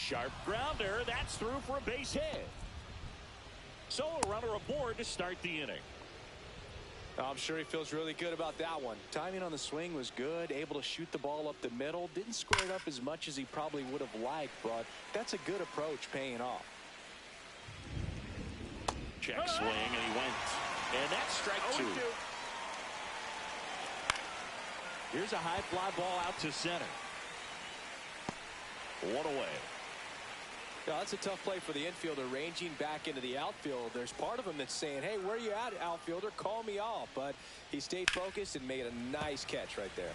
sharp grounder. That's through for a base hit. So a runner aboard to start the inning. I'm sure he feels really good about that one. Timing on the swing was good, able to shoot the ball up the middle. Didn't square it up as much as he probably would have liked, but that's a good approach paying off. Check swing, and he went. And that's strike 2. Here's a high fly ball out to center. 1 away. Yeah, that's a tough play for the infielder, ranging back into the outfield. There's part of him that's saying, hey, where you at, outfielder? Call me off. But he stayed focused and made a nice catch right there.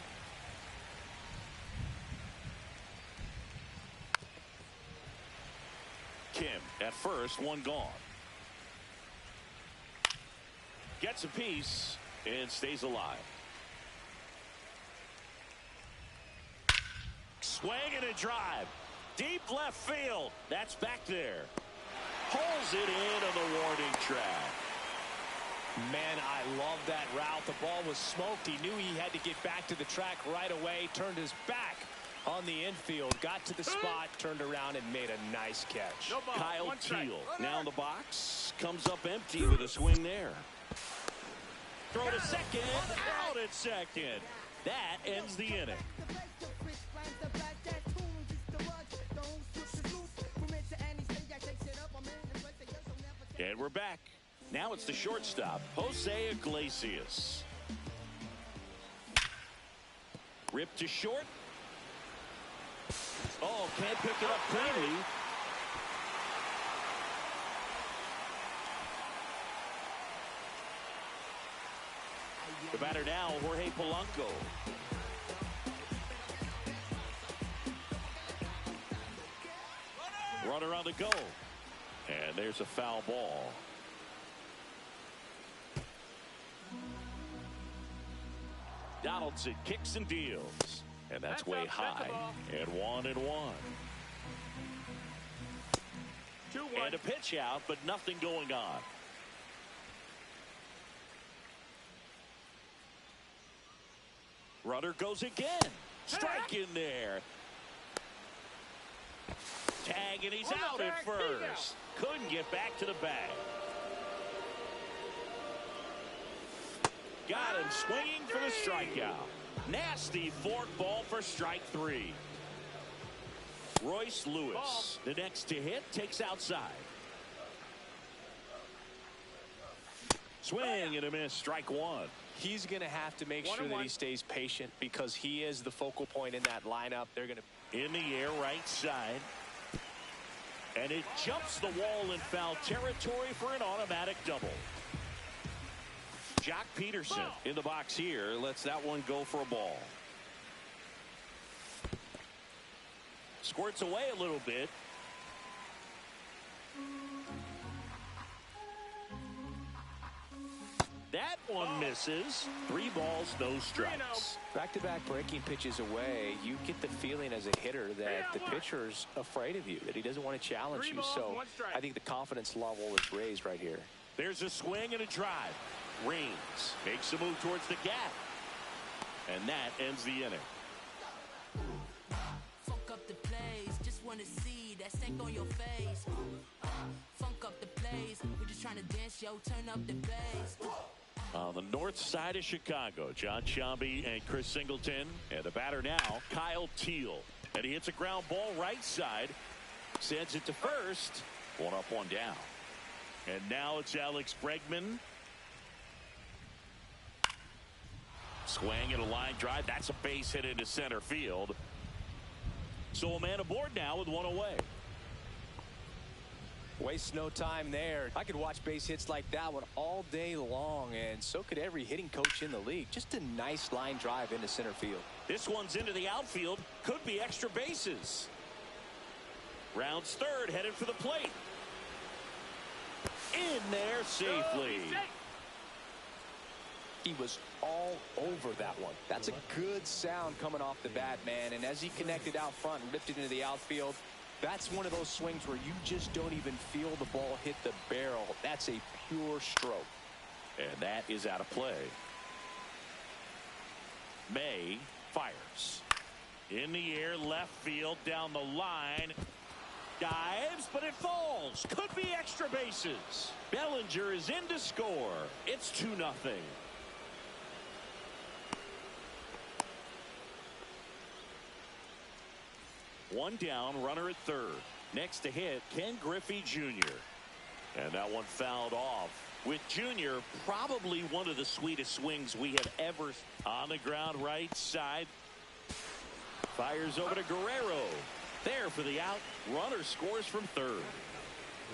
Kim at first, 1 gone. Gets a piece and stays alive. Swing and a drive. Deep left field. That's back there. Pulls it in on the warning track. Man, I love that route. The ball was smoked. He knew he had to get back to the track right away. Turned his back on the infield. Got to the spot, turned around, and made a nice catch. Kyle Teal now in the box. Comes up empty with a swing there. Throw to second. Out at second. That ends the inning. And we're back. Now it's the shortstop, Jose Iglesias. Ripped to short. Oh, can't pick it up cleanly. The batter now, Jorge Polanco. Runner on the go. And there's a foul ball. Donaldson kicks and deals. And that's way high. And 1-1. 2-1. And a pitch out, but nothing going on. Runner goes again. Strike in there. Tag, and he's out at first. Couldn't get back to the bag. Got him swinging for the strikeout. Nasty fork ball for strike 3. Royce Lewis, the next to hit, takes outside. Swing and a miss, strike 1. He's going to have to make sure that he stays patient because he is the focal point in that lineup. They're going to in the air, right side. And it jumps the wall in foul territory for an automatic double. Jock Peterson in the box here lets that one go for a ball. Squirts away a little bit. That one misses. 3 balls, no strikes. Back-to-back breaking pitches away. You get the feeling as a hitter that the pitcher's afraid of you, that he doesn't want to challenge you. So I think the confidence level is raised right here. There's a swing and a drive. Reigns makes a move towards the gap. And that ends the inning. Funk up the plays, just want to see that stank on your face. Funk up the plays, we're just trying to dance, yo, turn up the bass. On the north side of Chicago, John Sciambi and Chris Singleton. And the batter now, Kyle Teal. And he hits a ground ball right side. Sends it to first. 1 up, 1 down. And now it's Alex Bregman. Swing and a line drive. That's a base hit into center field. So a man aboard now with 1 away. Waste no time there. I could watch base hits like that one all day long, and so could every hitting coach in the league. Just a nice line drive into center field. This one's into the outfield. Could be extra bases. Rounds third, headed for the plate. In there safely. He was all over that one. That's a good sound coming off the bat, man. And as he connected out front and ripped it into the outfield, that's one of those swings where you just don't even feel the ball hit the barrel. That's a pure stroke. And that is out of play. May fires. In the air, left field, down the line. Dives, but it falls. Could be extra bases. Bellinger is in to score. It's 2-0. One down, runner at third. Next to hit, Ken Griffey Jr. And that one fouled off. With Jr. probably one of the sweetest swings we have ever. On the ground right side. Fires over to Guerrero. There for the out. Runner scores from third.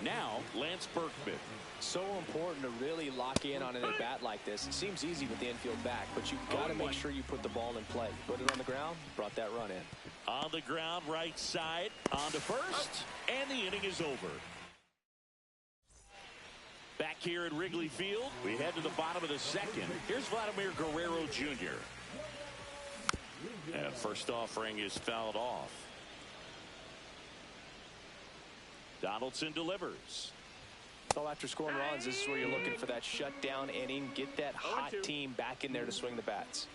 Now Lance Berkman. So important to really lock in on an at bat like this. It seems easy with the infield back, but you've got to make sure you put the ball in play. Put it on the ground, brought that run in. On the ground right side. On to first. And the inning is over. Back here at Wrigley Field, we head to the bottom of the second. Here's Vladimir Guerrero Jr. And first offering is fouled off. Donaldson delivers. So after scoring runs, this is where you're looking for that shutdown inning. Get that hot team back in there to swing the bats.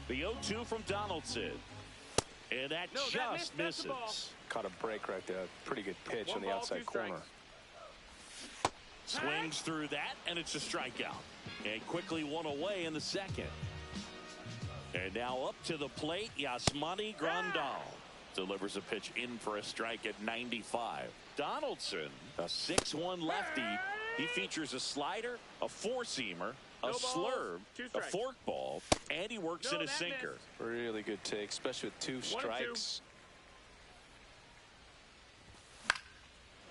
The 0-2 from Donaldson. And that just misses. Caught a break right there. Pretty good pitch on the outside corner. Swings through that, and it's a strikeout. And quickly one away in the second. And now up to the plate, Yasmani Grandal delivers a pitch in for a strike at 95. Donaldson, a 6'1 lefty. He features a slider, a four-seamer, a slurve, a forkball, and he works in a sinker. Really good take, especially with 2 strikes.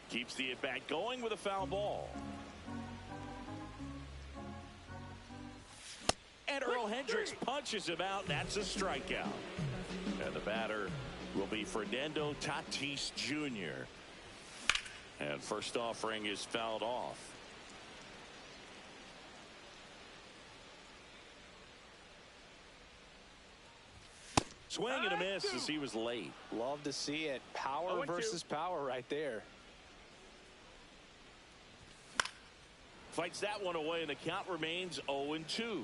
Keeps the at-bat going with a foul ball. And Earl Hendricks punches him out. That's a strikeout. And the batter will be Fernando Tatis Jr. And first offering is fouled off. Swing and a miss as he was late. Love to see it. Power versus power right there. Fights that one away, and the count remains 0-2.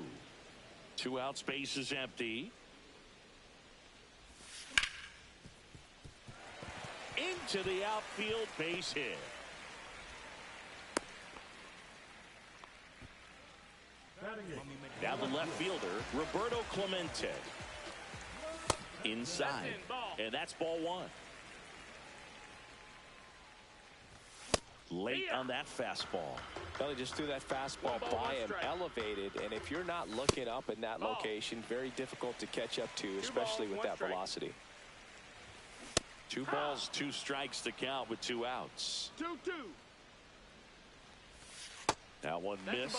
2 outs, base is empty. Into the outfield, base hit. Now the left fielder, Roberto Clemente. Inside, and that's ball 1. Late on that fastball. Belly just threw that fastball by him, elevated, and if you're not looking up in that location, very difficult to catch up to, especially with that velocity. 2 balls, 2 strikes to count with 2 outs. 2-2. That one missed.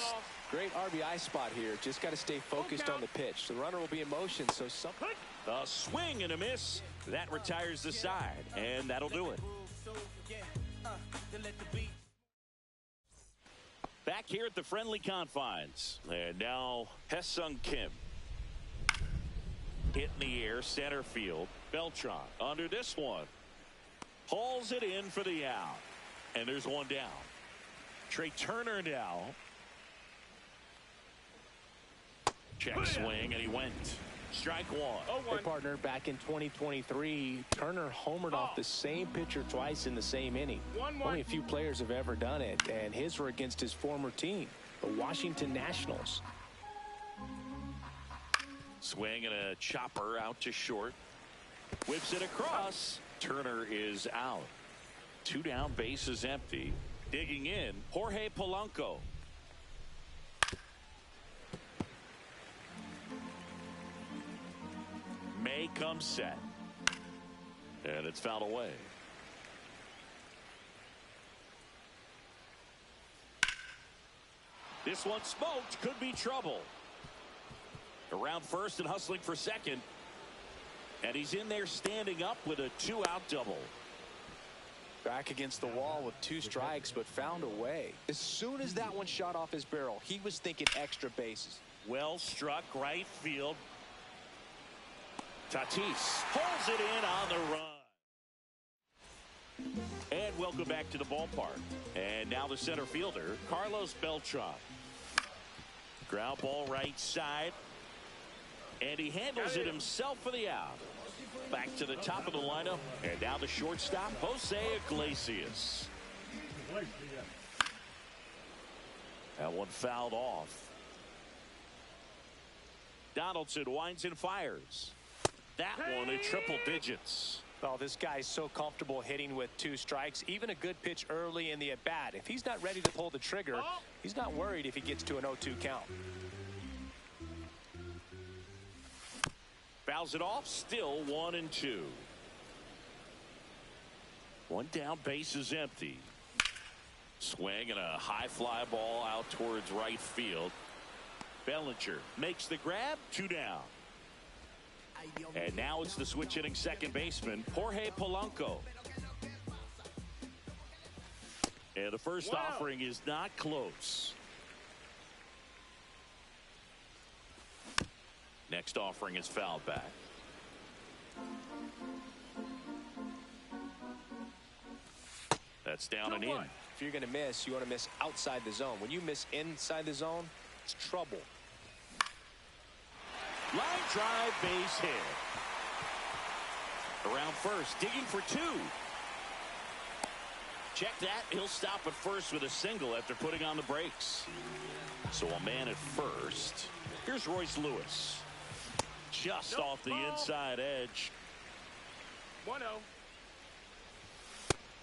Great RBI spot here. Just got to stay focused on the pitch. The runner will be in motion, so something. A swing and a miss. That retires the side, and that'll do it. Back here at the friendly confines. And now Hesung Kim. Hit in the air, center field. Beltran under this one. Hauls it in for the out. And there's one down. Trey Turner now. Check swing, and he went. Strike 1. Hey, partner, back in 2023, Turner homered off the same pitcher twice in the same inning. Only a few players have ever done it, and his were against his former team, the Washington Nationals. Swing and a chopper out to short. Whips it across. Turner is out. 2 down, base is empty. Digging in, Jorge Polanco. May comes set. And it's fouled away. This one smoked. Could be trouble. Around first and hustling for second. And he's in there standing up with a 2-out double. Back against the wall with 2 strikes, but found a way. As soon as that one shot off his barrel, he was thinking extra bases. Well struck right field. Tatis holds it in on the run. And welcome back to the ballpark. And now the center fielder, Carlos Beltran. Ground ball right side. And he handles it himself for the out. Back to the top of the lineup. And now the shortstop, Jose Iglesias. That one fouled off. Donaldson winds and fires. That one in triple digits. Oh, this guy's so comfortable hitting with 2 strikes. Even a good pitch early in the at-bat. If he's not ready to pull the trigger, he's not worried if he gets to an 0-2 count. Fouls it off. Still 1-2. One down, base is empty. Swing and a high fly ball out towards right field. Bellinger makes the grab. 2 down. And now it's the switch hitting second baseman, Jorge Polanco. And the first offering is not close. Next offering is fouled back. That's down and in. If you're going to miss, you want to miss outside the zone. When you miss inside the zone, it's trouble. Line drive, base hit. Around first, digging for 2. Check that. He'll stop at first with a single after putting on the brakes. So a man at first. Here's Royce Lewis. Just off the inside edge. 1-0.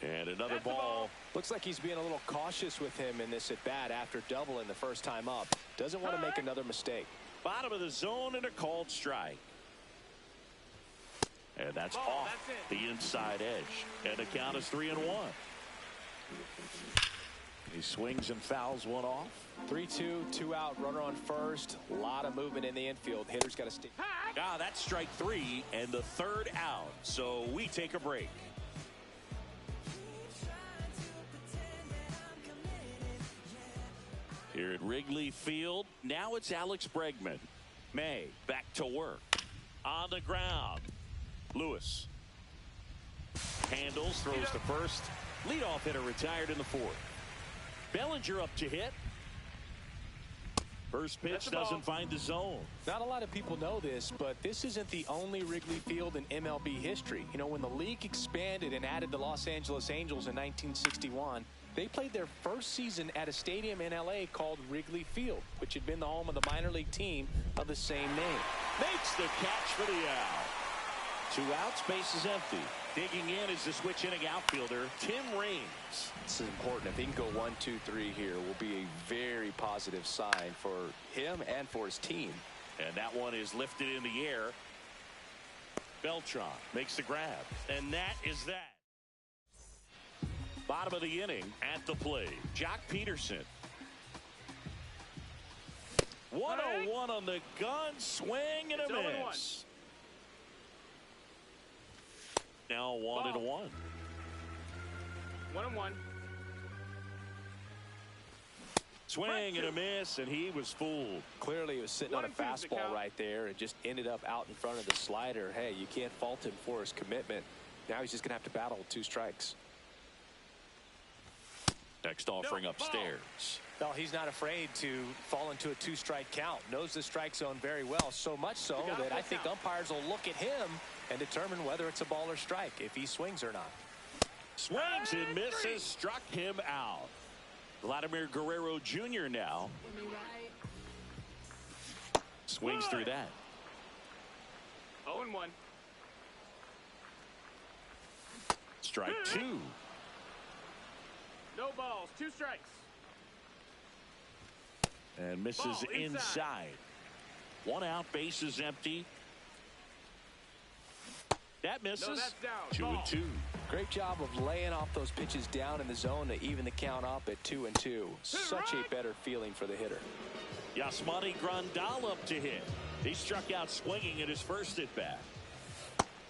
And another ball. Looks like he's being a little cautious with him in this at-bat after doubling the first time up. Doesn't want to make another mistake. Bottom of the zone and a called strike. And that's off the inside edge. And the count is 3-1. He swings and fouls one off. 3-2, 2 out, runner on first. A lot of movement in the infield. Hitter's got to stay. Ah, that's strike 3 and the 3rd out. So we take a break. Here at Wrigley Field, now it's Alex Bregman. May back to work. On the ground. Lewis handles, throws to first. Leadoff hitter retired in the 4th. Bellinger up to hit. First pitch doesn't find the zone. Not a lot of people know this, but this isn't the only Wrigley Field in MLB history. You know, when the league expanded and added the Los Angeles Angels in 1961, they played their first season at a stadium in L.A. called Wrigley Field, which had been the home of the minor league team of the same name. Makes the catch for the out. 2 outs, base is empty. Digging in is the switch hitting outfielder, Tim Raines. This is important. If he can go 1-2-3 here, will be a very positive sign for him and for his team. And that one is lifted in the air. Beltran makes the grab. And that is that. Bottom of the inning at the plate, Jock Peterson. 101 on the gun, swing and a miss. Now 1-1. 1-1. Swing and a miss, and he was fooled. Clearly, he was sitting on a fastball right there and just ended up out in front of the slider. Hey, you can't fault him for his commitment. Now he's just going to have to battle 2 strikes. Next offering upstairs. Well, he's not afraid to fall into a 2-strike count. Knows the strike zone very well. So much so that I think umpires will look at him and determine whether it's a ball or strike, if he swings or not. Swings and misses, struck him out. Vladimir Guerrero Jr. now. Swings through that. 0-1. Strike 2. No balls, 2 strikes. And misses Ball inside. 1 out, base is empty. That misses. No, that's down. 2-2. Great job of laying off those pitches down in the zone to even the count up at 2-2. Such a better feeling for the hitter. Yasmani Grandal up to hit. He struck out swinging at his first at bat.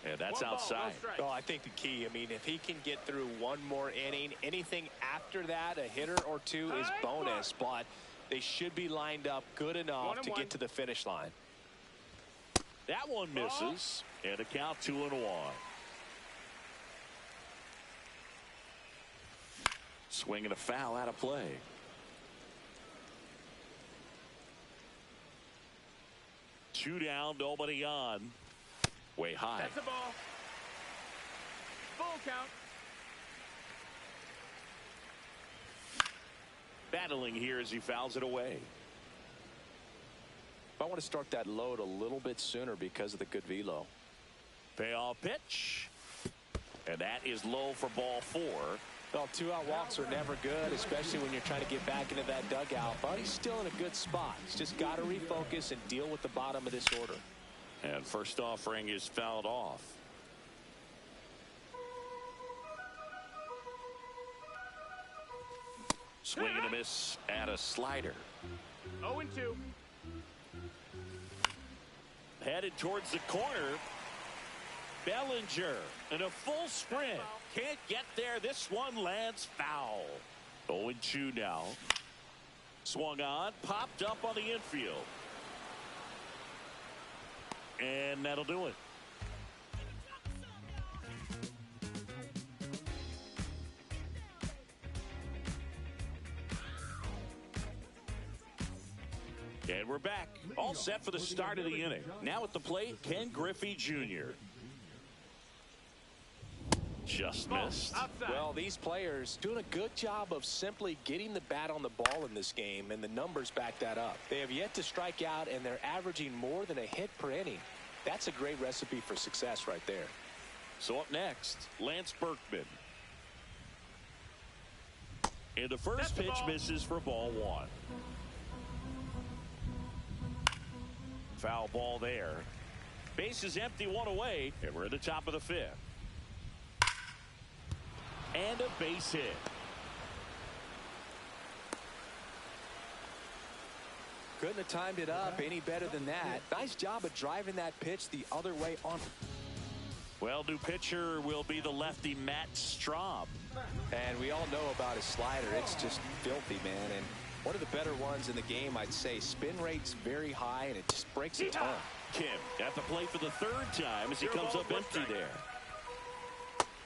And that's 1 ball, outside. no strike. Oh, I think the key, I mean, if he can get through 1 more inning, anything after that, a hitter or 2 is bonus, but they should be lined up good enough to get to the finish line. That one misses. And a count 2-1. Swing and a foul out of play. 2 down, nobody on. Way high. That's a ball. Full count. Battling here as he fouls it away. I want to start that load a little bit sooner because of the good velo. Payoff pitch. And that is low for ball 4. Well, 2-out walks are never good, especially when you're trying to get back into that dugout. But he's still in a good spot. He's just got to refocus and deal with the bottom of this order. And first offering is fouled off. Swing and a miss at a slider. 0-2. Headed towards the corner. Bellinger in a full sprint. Can't get there. This one lands foul. 0-2 now. Swung on. Popped up on the infield. And that'll do it. And we're back. All set for the start of the inning. Now at the plate, Ken Griffey Jr. Just missed. Well, these players doing a good job of simply getting the bat on the ball in this game, and the numbers back that up. They have yet to strike out, and they're averaging more than a hit per inning. That's a great recipe for success right there. So up next, Lance Berkman. And the first pitch misses for ball 1. Foul ball there. Base is empty, 1 away, and we're at the top of the 5th. And a base hit. Couldn't have timed it up any better than that. Nice job of driving that pitch the other way on. Well, new pitcher will be the lefty Matt Straub. And we all know about his slider. It's just filthy, man. And one of the better ones in the game, I'd say. Spin rate's very high, and it just breaks a ton. Kim at the plate for the 3rd time as he comes up empty there.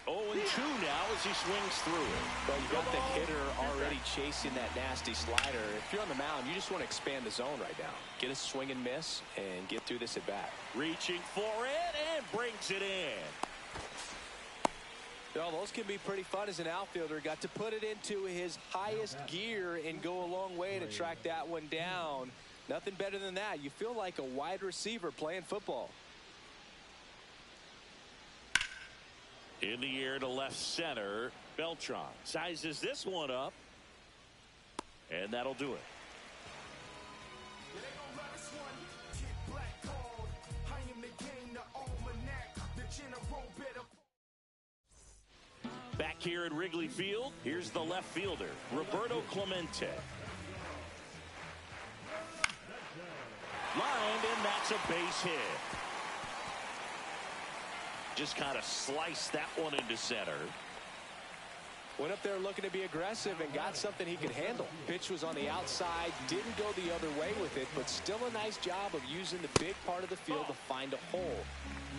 0-2 now as he swings through it. Well, you got the hitter already chasing that nasty slider. If you're on the mound, you just want to expand the zone right now. Get a swing and miss and get through this at bat. Reaching for it and brings it in. Well, those can be pretty fun as an outfielder. Got to put it into his highest gear and go a long way to track that one down. Nothing better than that. You feel like a wide receiver playing football. In the air to left center. Beltran sizes this one up. And that'll do it. Back here at Wrigley Field, here's the left fielder, Roberto Clemente. Lined, and that's a base hit. Just kind of sliced that one into center. Went up there looking to be aggressive and got something he could handle. Pitch was on the outside, didn't go the other way with it, but still a nice job of using the big part of the field to find a hole.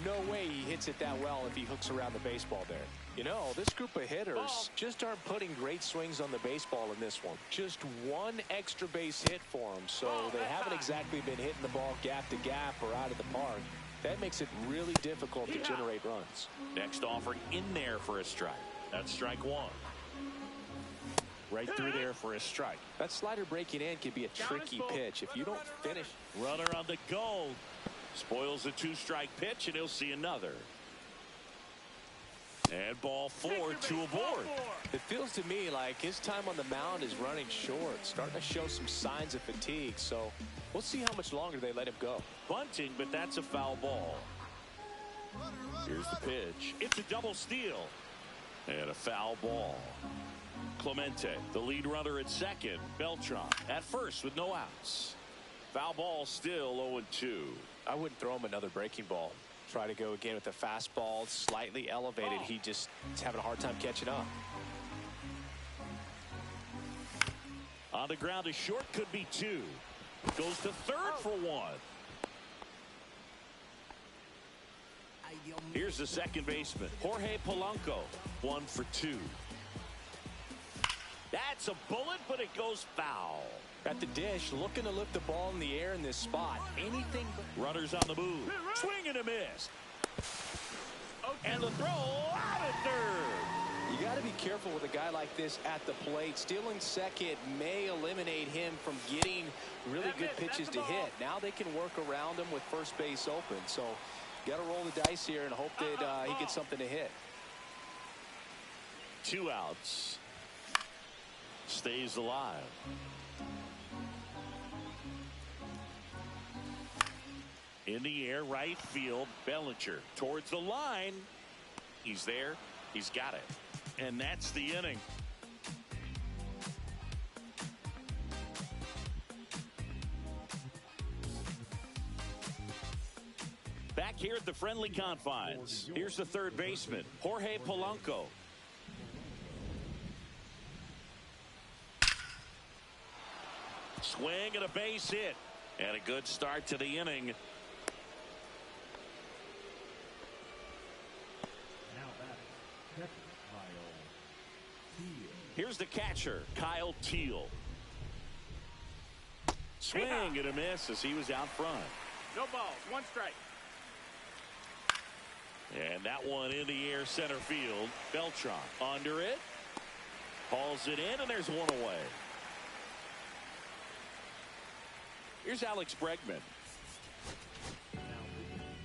No way he hits it that well if he hooks around the baseball there. You know, this group of hitters just aren't putting great swings on the baseball in this one. Just one extra base hit for them, so they haven't exactly been hitting the ball gap to gap or out of the park. That makes it really difficult to generate runs. Next offering in there for a strike. That's strike 1. Right through there for a strike. That slider breaking in can be a tricky pitch if you don't finish. Runner on the go. Spoils the 2-strike pitch, and he'll see another. And ball 4, 2 aboard. It feels to me like his time on the mound is running short, starting to show some signs of fatigue. So we'll see how much longer they let him go. Bunting, but that's a foul ball. Here's the pitch. It's a double steal. And a foul ball. Clemente, the lead runner at second. Beltran at first with no outs. Foul ball still 0-2. I wouldn't throw him another breaking ball. Try to go again with the fastball, slightly elevated. He just is having a hard time catching up. On the ground, a short could be 2. Goes to third for 1. Here's the second baseman, Jorge Polanco. 1 for 2. That That's a bullet, but it goes foul. At the dish, looking to lift the ball in the air in this spot. Anything but... Runners on the move. Swing and a miss. And the throw out at third. You got to be careful with a guy like this at the plate. Stealing second may eliminate him from getting really good pitches to hit. Now they can work around him with first base open. So got to roll the dice here and hope that he gets something to hit. 2 outs. Stays alive. In the air, right field. Bellinger towards the line. He's there. He's got it. And that's the inning. Back here at the friendly confines. Here's the third baseman, Jorge Polanco. Swing and a base hit. And a good start to the inning. Here's the catcher, Kyle Teal. Swing and a miss as he was out front. No balls, 1 strike. And that one in the air center field. Beltran under it. Hauls it in, and there's one away. Here's Alex Bregman.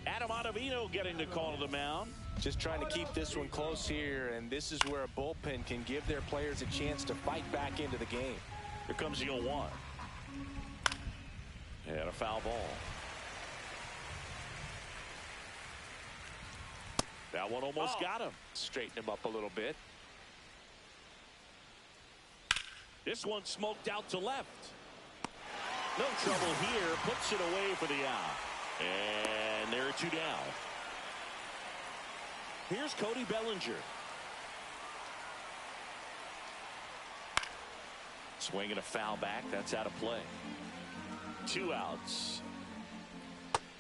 Adam Ottavino getting the call to the mound. Just trying to keep this one close here, and this is where a bullpen can give their players a chance to fight back into the game. Here comes the 0-1. And a foul ball. That one almost got him. Straighten him up a little bit. This one smoked out to left. No trouble here. Puts it away for the out. And there are 2 down. Here's Cody Bellinger. Swinging a foul back. That's out of play. 2 outs.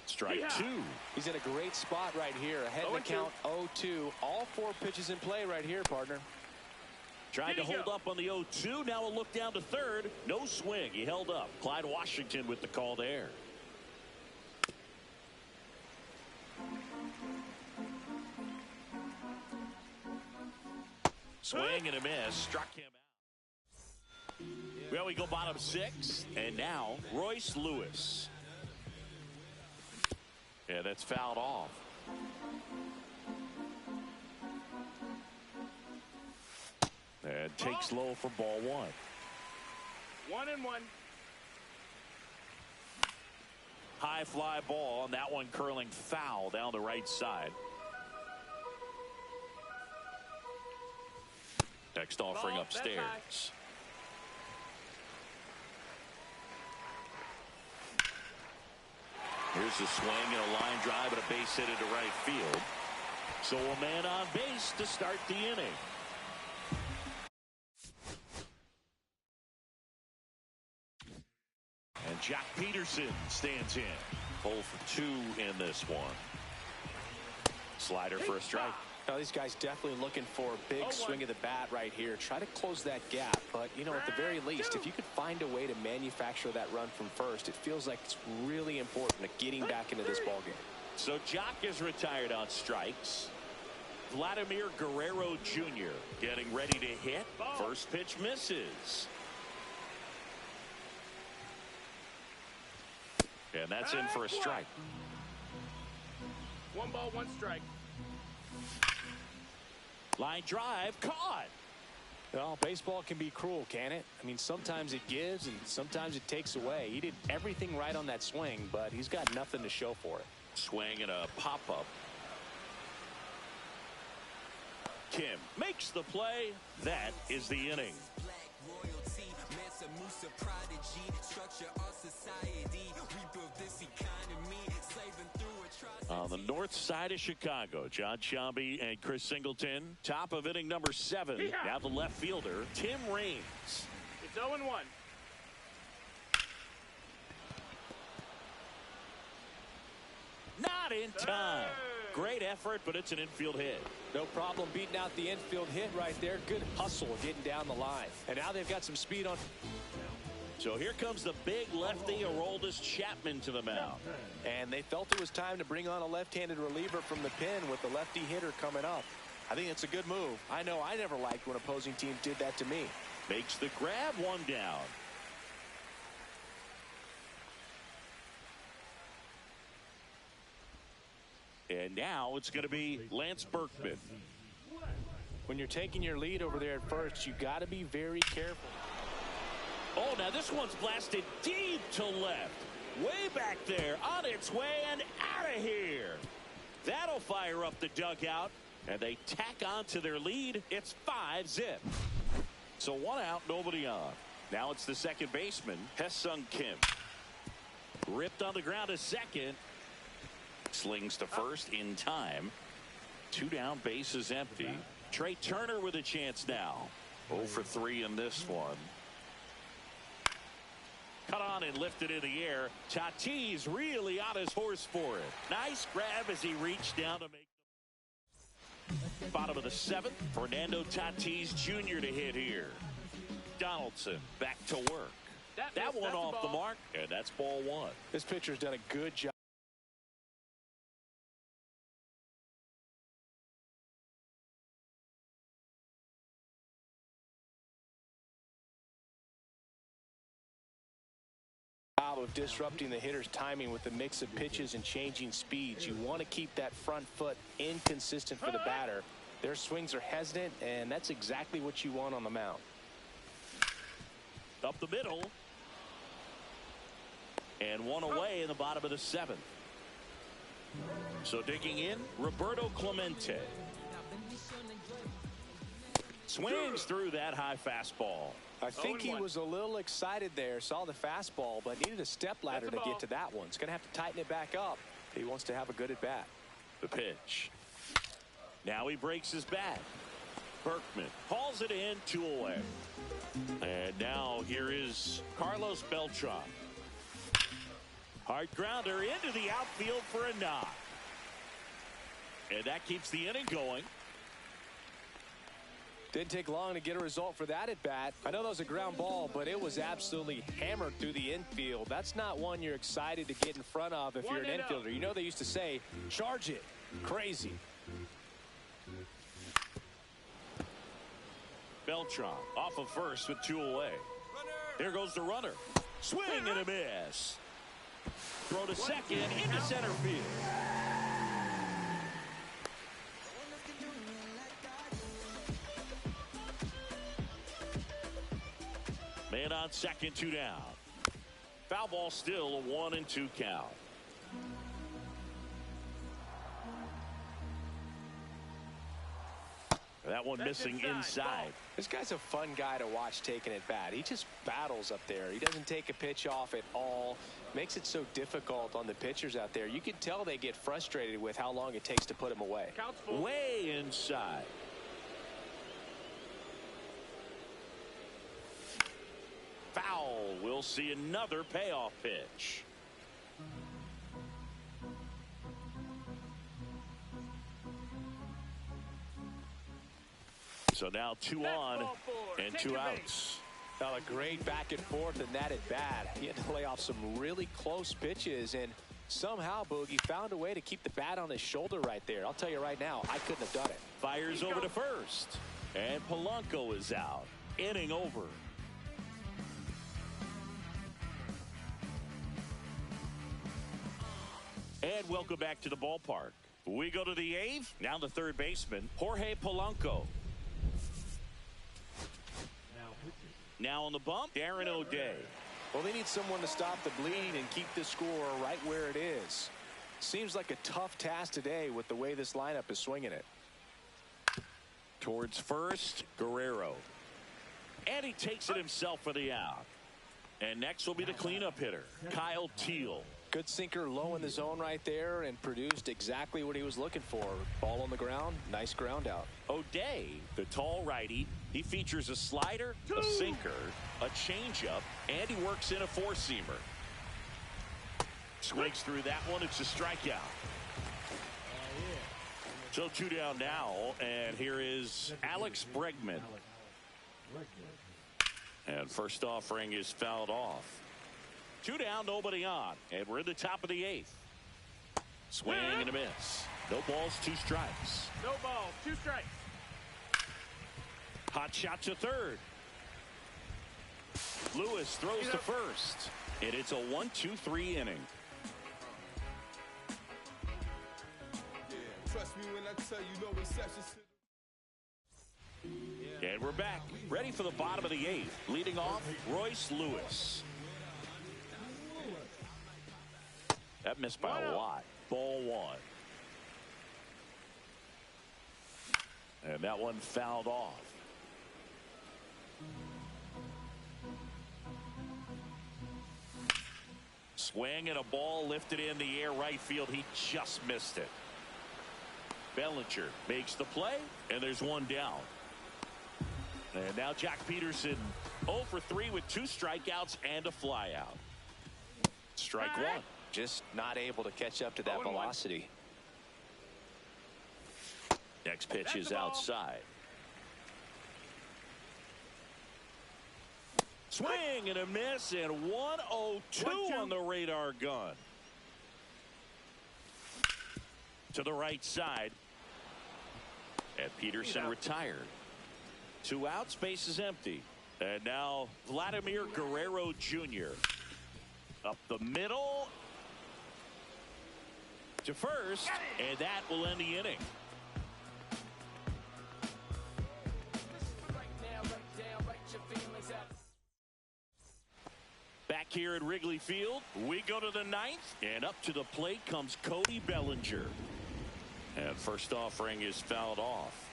Strike 2. He's in a great spot right here. Ahead in the count 0-2. All 4 pitches in play right here, partner. Tried to hold up on the 0-2. Now a look down to third. No swing. He held up. Clyde Washington with the call there. Swing and a miss. Struck him out. Well, we go bottom 6. And now Royce Lewis. Yeah, that's fouled off. And takes low for ball 1. 1-1. High fly ball, and that one curling foul down the right side. Next offering upstairs. Here's a swing and a line drive and a base hit into right field. So a man on base to start the inning. And Jack Peterson stands in. 0 for 2 in this one. Slider for a strike. Now, these guys definitely looking for a big swing of the bat right here. Try to close that gap. But, you know, at the very least, if you could find a way to manufacture that run from first, it feels like it's really important to getting back into this ballgame. So Jock is retired on strikes. Vladimir Guerrero Jr. getting ready to hit. First pitch misses. And that's in for a strike. 1 ball, 1 strike. Line drive caught. Well, baseball can be cruel, can it? I mean, sometimes it gives and sometimes it takes away. He did everything right on that swing, but he's got nothing to show for it. Swing and a pop-up. Kim makes the play. That is the inning. On the north side of Chicago, John Sciambi and Chris Singleton. Top of inning number 7. Now the left fielder, Tim Raines. It's 0-1. Not in time. Great effort, but it's an infield hit. No problem beating out the infield hit right there. Good hustle getting down the line. And now they've got some speed on. So here comes the big lefty, Aroldis Chapman, to the mound. And they felt it was time to bring on a left-handed reliever from the pen with the lefty hitter coming up. I think it's a good move. I know I never liked when opposing teams did that to me. Makes the grab, one down. And now it's going to be Lance Berkman. When you're taking your lead over there at first, you got to be very careful. Oh, now this one's blasted deep to left. Way back there, on its way and out of here. That'll fire up the dugout, and they tack on to their lead. It's 5-0. So 1 out, nobody on. Now it's the second baseman, Hesung Kim. Ripped on the ground to second. Slings to first in time. 2 down, bases empty. Trey Turner with a chance now. 0 for 3 in this one. Cut on and lifted in the air. Tatis really on his horse for it. Nice grab as he reached down to make the bottom of the 7th. Fernando Tatis Jr. to hit here. Donaldson back to work. That one off the mark, and that's ball 1. This pitcher's done a good job. Of disrupting the hitter's timing with the mix of pitches and changing speeds. You want to keep that front foot inconsistent for the batter. Their swings are hesitant, and that's exactly what you want on the mound. Up the middle. And 1 away in the bottom of the 7th. So digging in, Roberto Clemente. Swings through that high fastball. I think he was a little excited there, saw the fastball, but needed a step ladder to get to that one. He's going to have to tighten it back up if he wants to have a good at bat. The pitch. Now he breaks his bat. Berkman hauls it in, 2 away. And now here is Carlos Beltran. Hard grounder into the outfield for a knock. And that keeps the inning going. Didn't take long to get a result for that at bat. I know that was a ground ball, but it was absolutely hammered through the infield. That's not one you're excited to get in front of if you're an infielder. You know they used to say, charge it. Crazy. Beltran off of first with 2 away. There goes the runner. Swing and a miss. Throw to second into center field. Man on second, 2 down. Foul ball, still a 1-2 count. That one missing inside. This guy's a fun guy to watch taking it bat. He just battles up there. He doesn't take a pitch off at all. Makes it so difficult on the pitchers out there. You can tell they get frustrated with how long it takes to put him away. Way inside. Foul. We'll see another payoff pitch. So now 2 on and 2 outs. Now a great back and forth in that at bat. He had to lay off some really close pitches, and somehow Boogie found a way to keep the bat on his shoulder right there. I'll tell you right now, I couldn't have done it. Fires over to first, and Polanco is out. Inning over. And welcome back to the ballpark. We go to the 8th. Now the third baseman, Jorge Polanco. Now on the bump, Darren O'Day. Well, they need someone to stop the bleed and keep the score right where it is. Seems like a tough task today with the way this lineup is swinging it. Towards first, Guerrero. And he takes it himself for the out. And next will be the cleanup hitter, Kyle Teal. Good sinker low in the zone right there and produced exactly what he was looking for. Ball on the ground, nice ground out. O'Day, the tall righty, he features a slider, a sinker, a changeup, and he works in a 4-seamer. Swings through that one. It's a strikeout. So 2 down now, and here is Alex Bregman. And first offering is fouled off. 2 down, nobody on, and we're in the top of the 8th. Swing and a miss. No balls, 2 strikes. No balls, 2 strikes. Hot shot to third. Lewis throws to first, and it's a 1-2-3 inning. Trust me when I tell you no exceptions. And we're back, ready for the bottom of the 8th. Leading off, Royce Lewis. That missed by a lot. Ball 1. And that one fouled off. Swing and a ball lifted in the air right field. He just missed it. Bellinger makes the play, and there's 1 down. And now Jack Peterson 0 for 3 with 2 strikeouts and a flyout. Strike 1. Just not able to catch up to that velocity. Next pitch is outside. Swing and a miss, and 1-0-2 on the radar gun. To the right side. And Peterson retired. 2 outs, base is empty. And now Vladimir Guerrero Jr. Up the middle to first, and that will end the inning. Back here at Wrigley Field, we go to the 9th, and up to the plate comes Cody Bellinger. And first offering is fouled off.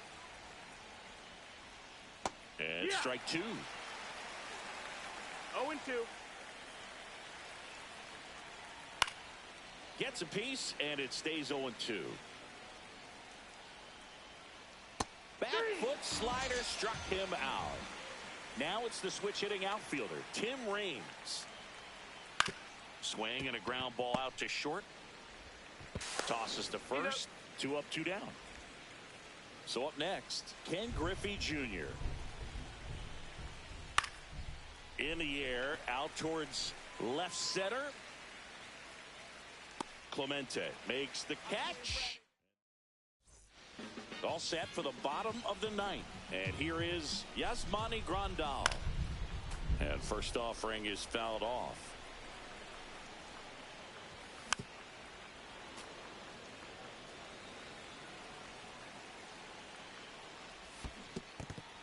And strike 2. 0-2. Gets a piece, and it stays 0-2. Back foot slider struck him out. Now it's the switch hitting outfielder, Tim Raines. Swing and a ground ball out to short. Tosses to first. 2 up, 2 down. So up next, Ken Griffey Jr. In the air, out towards left center. Clemente makes the catch. All set for the bottom of the 9th. And here is Yasmani Grandal. And first offering is fouled off.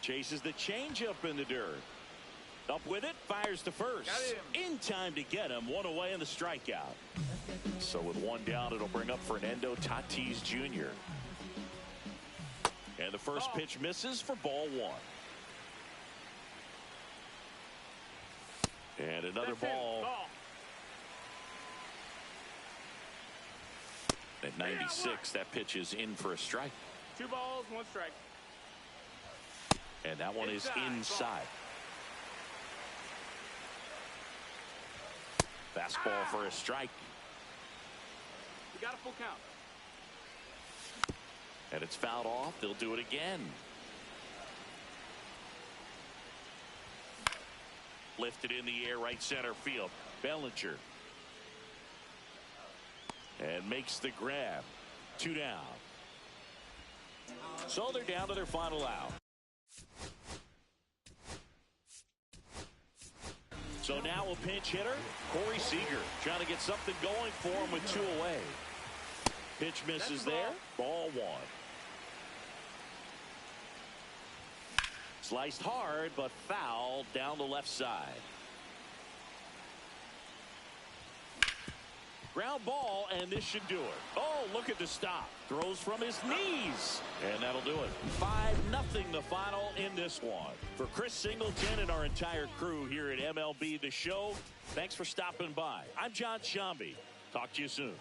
Chases the changeup in the dirt. Up with it, fires to first. In time to get him. 1 away in the strikeout. So with 1 down, it'll bring up Fernando Tatis Jr. And the first pitch misses for ball 1. And another ball. At 96, that pitch is in for a strike. 2 balls, 1 strike. And that one is inside. Fastball for a strike. You got a full count. And it's fouled off. They'll do it again. Lifted in the air, right center field. Bellinger. And makes the grab. 2 down. So they're down to their final out. So now a pinch hitter, Corey Seager, trying to get something going for him with 2 away. Pitch misses there. Ball 1. Sliced hard, but foul down the left side. Ground ball, and this should do it. Oh, look at the stop. Throws from his knees. And that'll do it. 5-0 the final in this one. For Chris Singleton and our entire crew here at MLB The Show, thanks for stopping by. I'm John Shambi. Talk to you soon.